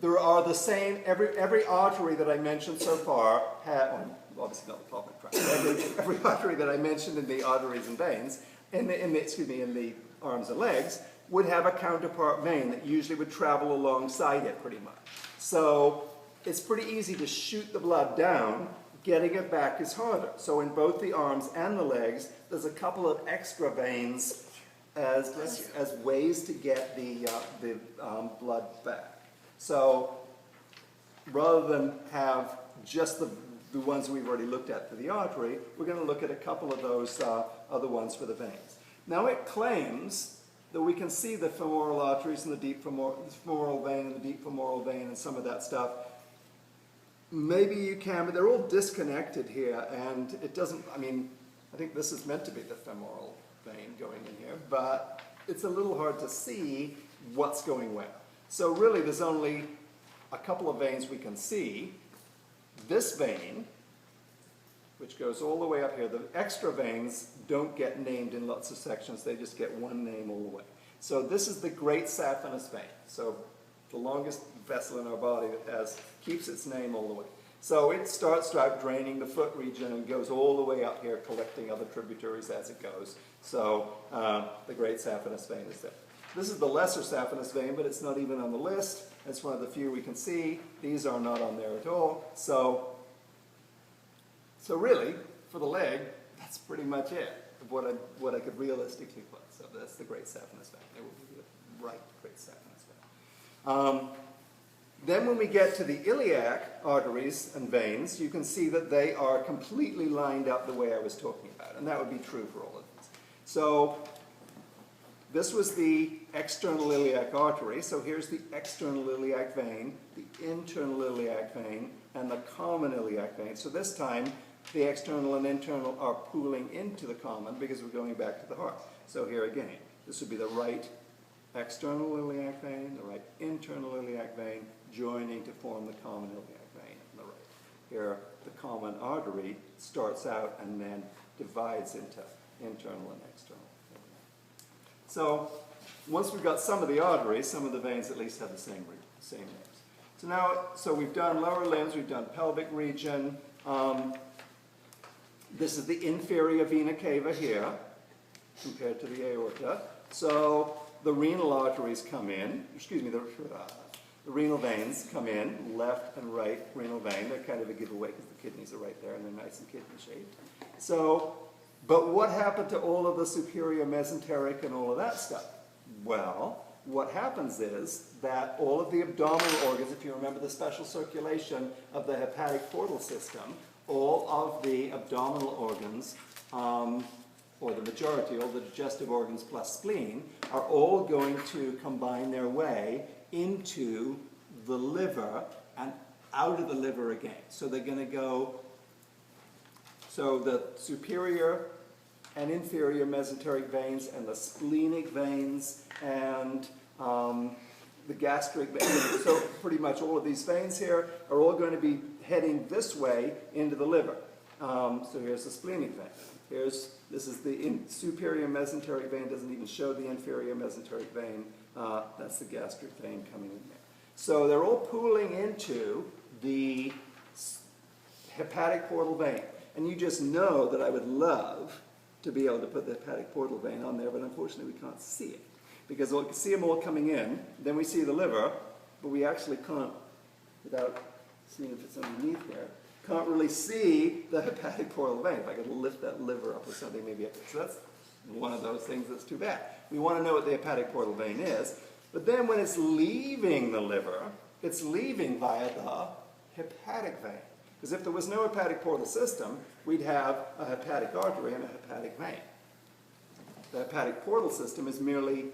there are the same, every artery that I mentioned so far obviously not the pelvic tract, every artery that I mentioned in the arteries and veins, in the arms and legs, would have a counterpart vein that usually would travel alongside it pretty much. So it's pretty easy to shoot the blood down. Getting it back is harder. So in both the arms and the legs, there's a couple of extra veins as ways to get the blood back. So rather than have just the ones we've already looked at for the artery, we're going to look at a couple of those other ones for the veins. Now it claims that we can see the femoral arteries and the deep femoral vein and the deep femoral vein and some of that stuff. Maybe you can, but they're all disconnected here, and it doesn't, I mean, I think this is meant to be the femoral vein going in here, but it's a little hard to see what's going where. So really there's only a couple of veins we can see. This vein, which goes all the way up here, the extra veins don't get named in lots of sections, they just get one name all the way. So this is the great saphenous vein. So the longest vessel in our body that keeps its name all the way. So it starts out draining the foot region and goes all the way up here, collecting other tributaries as it goes. So the great saphenous vein is there. This is the lesser saphenous vein, but it's not even on the list. It's one of the few we can see. These are not on there at all. So really, for the leg, that's pretty much it of what I could realistically put. So that's the great saphenous vein. It will be the right great saphenous vein. Then when we get to the iliac arteries and veins, you can see that they are completely lined up the way I was talking about, and that would be true for all of these. So this was the external iliac artery, so here's the external iliac vein, the internal iliac vein, and the common iliac vein. So this time, the external and internal are pooling into the common because we're going back to the heart. So here again, this would be the right external iliac vein, the right internal iliac vein, joining to form the common iliac vein on the right. Here, the common artery starts out and then divides into internal and external. So once we've got some of the arteries, some of the veins at least have the same names. So we've done lower limbs, we've done pelvic region. This is the inferior vena cava here, compared to the aorta. So the renal arteries come in, the renal veins come in, left and right renal vein. They're kind of a giveaway because the kidneys are right there and they're nice and kidney shaped. So, but what happened to all of the superior mesenteric and all of that stuff? Well, what happens is that all of the abdominal organs, if you remember the special circulation of the hepatic portal system, all of the abdominal organs, or the majority, all the digestive organs plus spleen, are all going to combine their way into the liver and out of the liver again. So they're going to go, so the superior and inferior mesenteric veins and the splenic veins and the gastric veins, so pretty much all of these veins here are all going to be heading this way into the liver. So here's the splenic vein. This is the superior mesenteric vein, doesn't even show the inferior mesenteric vein. That's the gastric vein coming in there. So they're all pooling into the hepatic portal vein. And you just know that I would love to be able to put the hepatic portal vein on there, but unfortunately we can't see it. Because we can see them all coming in, then we see the liver, but we actually can't, without seeing if it's underneath there, can't really see the hepatic portal vein. If I could lift that liver up or something, maybe I could. So that's one of those things that's too bad. We want to know what the hepatic portal vein is, but then when it's leaving the liver, it's leaving via the hepatic vein. Because if there was no hepatic portal system, we'd have a hepatic artery and a hepatic vein. The hepatic portal system is merely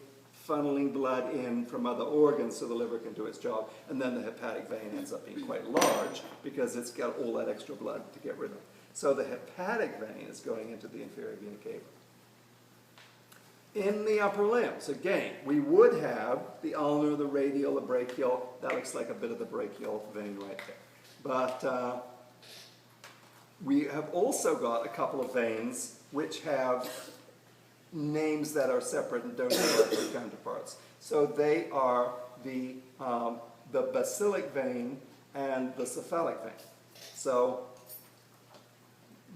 funneling blood in from other organs so the liver can do its job, and then the hepatic vein ends up being quite large because it's got all that extra blood to get rid of. So the hepatic vein is going into the inferior vena cava. In the upper limbs, again, we would have the ulnar, the radial, the brachial. That looks like a bit of the brachial vein right there. But we have also got a couple of veins which have names that are separate and don't have their counterparts. So they are the the basilic vein and the cephalic vein. So,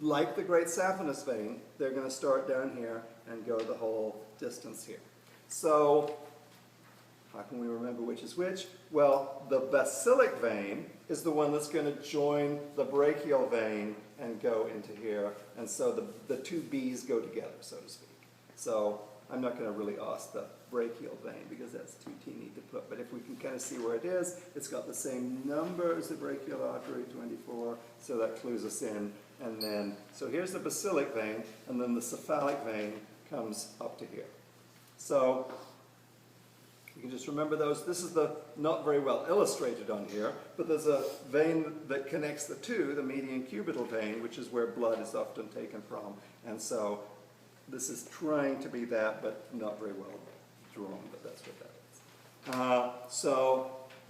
like the great saphenous vein, they're going to start down here and go the whole distance here. So, how can we remember which is which? Well, the basilic vein is the one that's going to join the brachial vein and go into here. And so the two B's go together, so to speak. So I'm not going to really ask the brachial vein because that's too teeny to put. But if we can kind of see where it is, it's got the same number as the brachial artery, 24, so that clues us in. And then, so here's the basilic vein, and then the cephalic vein comes up to here. So you can just remember those. This is the not very well illustrated on here, but there's a vein that connects the two, the median cubital vein, which is where blood is often taken from. And so this is trying to be that, but not very well drawn, but that's what that is.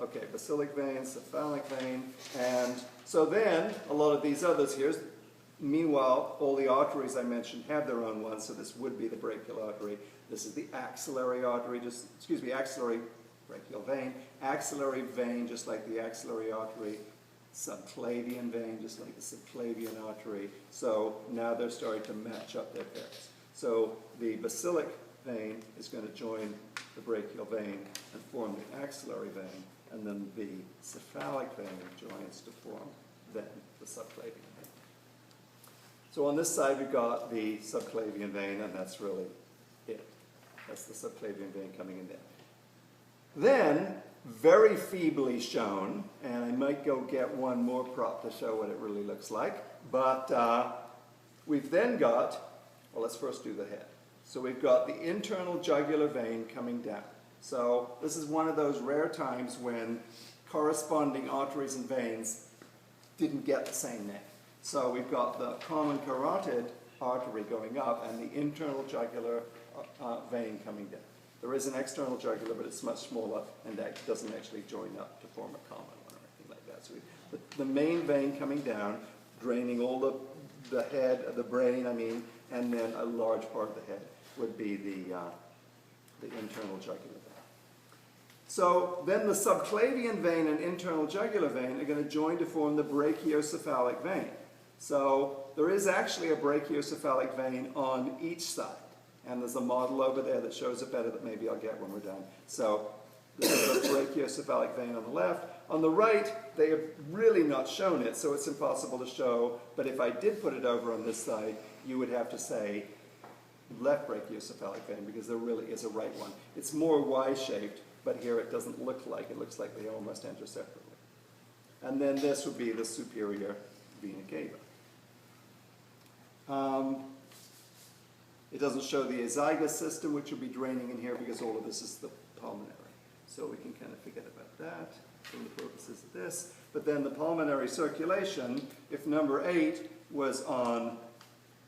Okay, basilic vein, cephalic vein, and so then a lot of these others here, meanwhile, all the arteries I mentioned have their own ones, so this would be the brachial artery. This is the axillary artery, axillary brachial vein, axillary vein, just like the axillary artery, subclavian vein, just like the subclavian artery. So now they're starting to match up their pairs. So the basilic vein is going to join the brachial vein and form the axillary vein, and then the cephalic vein joins to form then the subclavian vein. So on this side we've got the subclavian vein, and that's really it. That's the subclavian vein coming in there. Then, very feebly shown, and I might go get one more prop to show what it really looks like, but we've then got, well, let's first do the head. So we've got the internal jugular vein coming down. So this is one of those rare times when corresponding arteries and veins didn't get the same name. So we've got the common carotid artery going up and the internal jugular vein coming down. There is an external jugular, but it's much smaller and that doesn't actually join up to form a common one or anything like that. So the main vein coming down, draining all the head, the brain, and then a large part of the head would be the internal jugular vein. So then the subclavian vein and internal jugular vein are going to join to form the brachiocephalic vein. So there is actually a brachiocephalic vein on each side. And there's a model over there that shows it better that maybe I'll get when we're done. So this is the brachiocephalic vein on the left. On the right, they have really not shown it, so it's impossible to show. But if I did put it over on this side, you would have to say left brachiocephalic vein because there really is a right one. It's more Y-shaped, but here it doesn't look like. It looks like they almost enter separately. And then this would be the superior vena cava. It doesn't show the azygous system, which will be draining in here because all of this is the pulmonary. So we can kind of forget about that for the purposes of this. But then the pulmonary circulation, if number 8 was on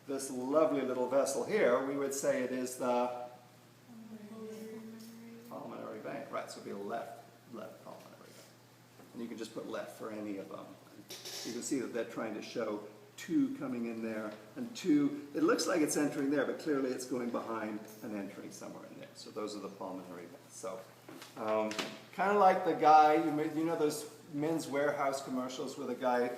this lovely little vessel here, we would say it is the pulmonary vein. Right, so it would be left pulmonary vein. And you can just put left for any of them. You can see that they're trying to show 2 coming in there, and 2, it looks like it's entering there, but clearly it's going behind and entering somewhere in there. So those are the pulmonary veins. So kind of like the guy, you know those Men's Warehouse commercials where the guy